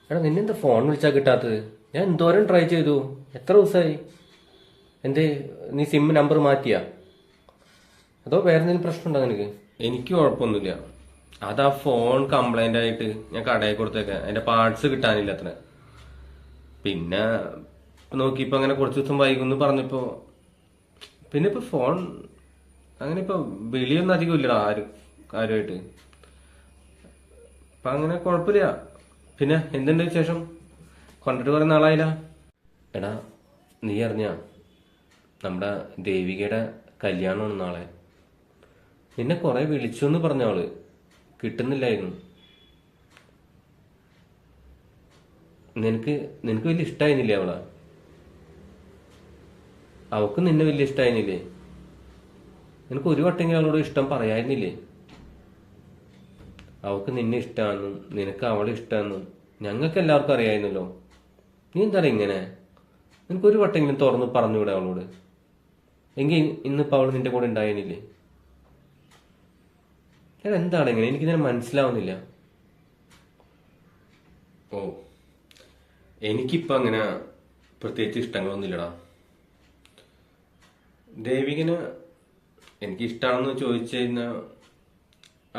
എടാ നിന്നെന്താ ഫോൺ വിളിച്ചാൽ കിട്ടാത്തത്? ഞാൻ എന്തോരം ട്രൈ ചെയ്തു. എത്ര ദിവസമായി? എന്തേ, നീ സിം നമ്പർ മാറ്റിയാ? അതോ വേറെ എന്തെങ്കിലും പ്രശ്നമുണ്ടോ നിനക്ക്? എനിക്ക് കുഴപ്പമൊന്നുമില്ല. അതാ ഫോൺ കംപ്ലൈന്റ് ആയിട്ട് ഞാൻ കടയിൽ കൊടുത്തേക്ക. അതിന്റെ പാർട്സ് കിട്ടാനില്ല അത്ര. പിന്നെ നോക്കിയപ്പോ അങ്ങനെ കുറച്ച് ദിവസം വൈകുന്നു പറഞ്ഞപ്പോ പിന്നെ ഇപ്പൊ ഫോൺ അങ്ങനെ ഇപ്പൊ വിളിയൊന്നും അധികം ഇല്ലടാ ആരുമായിട്ട്. അപ്പൊ അങ്ങനെ കുഴപ്പമില്ല. പിന്നെ എന്തുണ്ട് വിശേഷം? കണ്ടിട്ട് കുറെ നാളായില്ല. എടാ, നീ അറിഞ്ഞ നമ്മുടെ ദേവികയുടെ കല്യാണമാണ് നാളെ. നിന്നെ കുറെ വിളിച്ചു എന്ന് പറഞ്ഞ അവള്, കിട്ടുന്നില്ലായിരുന്നു. നിനക്ക് നിനക്ക് വലിയ ഇഷ്ടായിരുന്നില്ലേ അവളെ? അവക്ക് നിന്നെ വലിയ ഇഷ്ടായിരുന്നില്ലേ? നിനക്ക് ഒരു വട്ടെങ്കിലും അവളോട് ഇഷ്ടം പറയായിരുന്നില്ലേ? അവക്ക് നിന്നെ ഇഷ്ടമാണെന്നും നിനക്ക് അവളെ ഇഷ്ടമാണെന്നും ഞങ്ങൾക്ക് എല്ലാവർക്കും അറിയായിരുന്നല്ലോ. നീ എന്താണ് ഇങ്ങനെ? നിനക്കൊരു വട്ടെങ്കിലും തുറന്ന് പറഞ്ഞുകൂടെ അവളോട്? എങ്കിൽ ഇന്നിപ്പോൾ അവൾ നിന്റെ കൂടെ ഉണ്ടായിരുന്നില്ലേ? ഞാൻ എന്താണ് ഇങ്ങനെ? എനിക്കിതിനെ മനസ്സിലാവുന്നില്ല. ഓ, എനിക്കിപ്പോൾ അങ്ങനെ പ്രത്യേകിച്ച് ഇഷ്ടങ്ങളൊന്നുമില്ലടാ. ദേവികന് എനിക്ക് ഇഷ്ടമാണെന്ന് ചോദിച്ചു കഴിഞ്ഞാൽ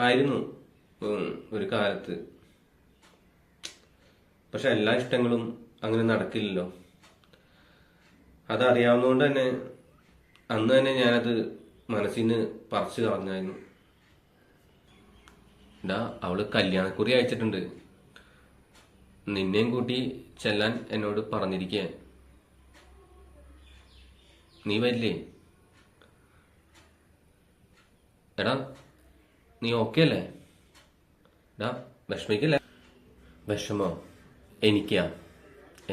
ആയിരുന്നു ഒരു കാലത്ത്. പക്ഷെ എല്ലാ ഇഷ്ടങ്ങളും അങ്ങനെ നടക്കില്ലല്ലോ. അതറിയാവുന്നതുകൊണ്ട് തന്നെ അന്ന് തന്നെ ഞാനത് മനസ്സിൽ നിന്ന് പറിച്ചു കളഞ്ഞായിരുന്നു. ഡാ, അവള് കല്യാണക്കുറി അയച്ചിട്ടുണ്ട്. നിന്നെയും കൂട്ടി ചെല്ലാൻ എന്നോട് പറഞ്ഞിരിക്കുക. നീ വരില്ലേ? എടാ, നീ ഓക്കെ അല്ലേ? എടാ, വിഷമിക്കല്ലേ? വിഷമോ? എനിക്കാ?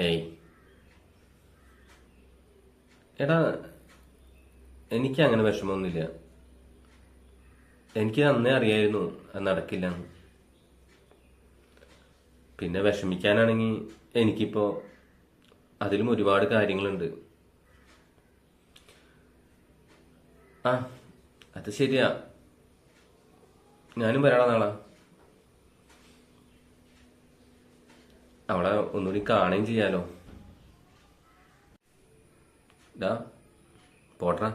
ഏയ് എടാ, എനിക്ക് അങ്ങനെ വിഷമമൊന്നുമില്ല. എനിക്ക് അന്നേ അറിയായിരുന്നു അത് നടക്കില്ല. പിന്നെ വിഷമിക്കാനാണെങ്കിൽ എനിക്കിപ്പോ അതിലും ഒരുപാട് കാര്യങ്ങളുണ്ട്. ആ, അത് ശരിയാ. ഞാനും വരാടാ നാളെ. അവളെ ഒന്നുകൂടി കാണുകയും ചെയ്യാലോ. ഡാ, പോട്ടെ.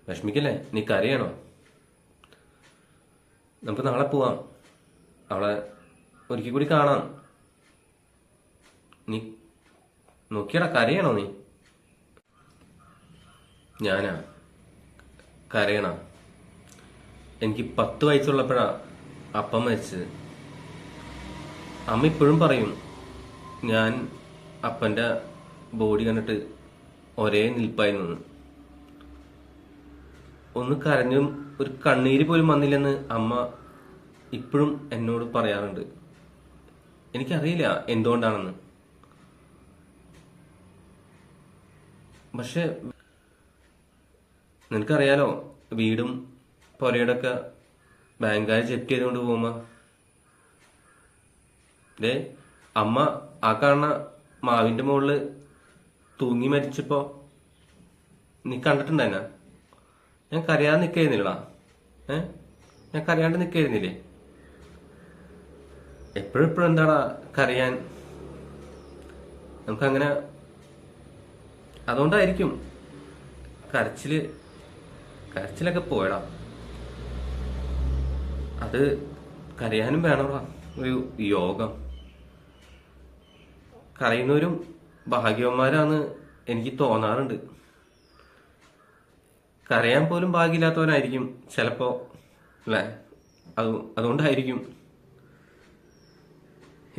വിഷമിക്കല്ലേ? നീ കരയണോ? നമുക്ക് നാളെ പോവാം. അവളെ ഒരിക്കൽ കൂടി കാണാം. നീ നോക്കിയടാ, കരയണോ നീ? ഞാനാ കരയണ? എനിക്ക് 10 വയസ്സുള്ളപ്പോഴാ അപ്പം മരിച്ചത്. അമ്മ ഇപ്പോഴും പറയും ഞാൻ അപ്പന്റെ ബോഡി കണ്ടിട്ട് ഒരേ നിൽപ്പായിരുന്നു. ഒന്ന് കരഞ്ഞും ഒരു കണ്ണീര് പോലും വന്നില്ലെന്ന് അമ്മ ഇപ്പോഴും എന്നോട് പറയാറുണ്ട്. എനിക്കറിയില്ല എന്തുകൊണ്ടാണെന്ന്. പക്ഷെ നിനക്കറിയാലോ, വീടും പുരയോടൊക്കെ ബാങ്കുകാർ ജപ്തി ചെയ്തുകൊണ്ട് പോകുമ്പോ ദേ അമ്മ ആ കാണുന്ന മാവിന്റെ മുകളില് തൂങ്ങി മരിച്ചപ്പോ നീ കണ്ടിട്ടുണ്ടെന്നാ? ഞാൻ കരയാതെ നിൽക്കായിരുന്നില്ലടാ. ഞാൻ കരയാണ്ട് നിൽക്കായിരുന്നില്ലേ? എപ്പോഴെപ്പോഴും എന്താടാ കരയാൻ? നമുക്കങ്ങനെ അതുകൊണ്ടായിരിക്കും കരച്ചിലൊക്കെ പോയടാ. അത് കരയാനും വേണടാ ഒരു യോഗം. കരയുന്നവരും ഭാഗ്യവന്മാരാന്ന് എനിക്ക് തോന്നാറുണ്ട്. കരയാൻ പോലും ഭാഗ്യമില്ലാത്തവനായിരിക്കും ചിലപ്പോ, അല്ലേ? അതുകൊണ്ടായിരിക്കും.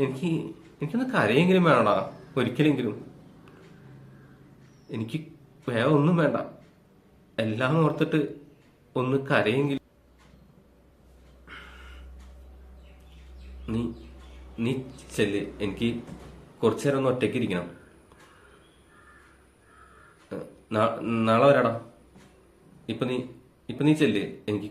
എനിക്ക് എനിക്കൊന്ന് കരയെങ്കിലും വേണടാ, ഒരിക്കലെങ്കിലും. എനിക്ക് വേറെ ഒന്നും വേണ്ട. എല്ലാം ഓർത്തിട്ട് ഒന്ന് കരയെങ്കിലും. നീ നീ ചെല്ല്. എനിക്ക് കുറച്ചു നേരം ഒന്ന് ഒറ്റയ്ക്ക് ഇരിക്കണം. നാളെ വരാടാ. ഇപ്പൊ നീ ചെല്ല്. എനിക്ക്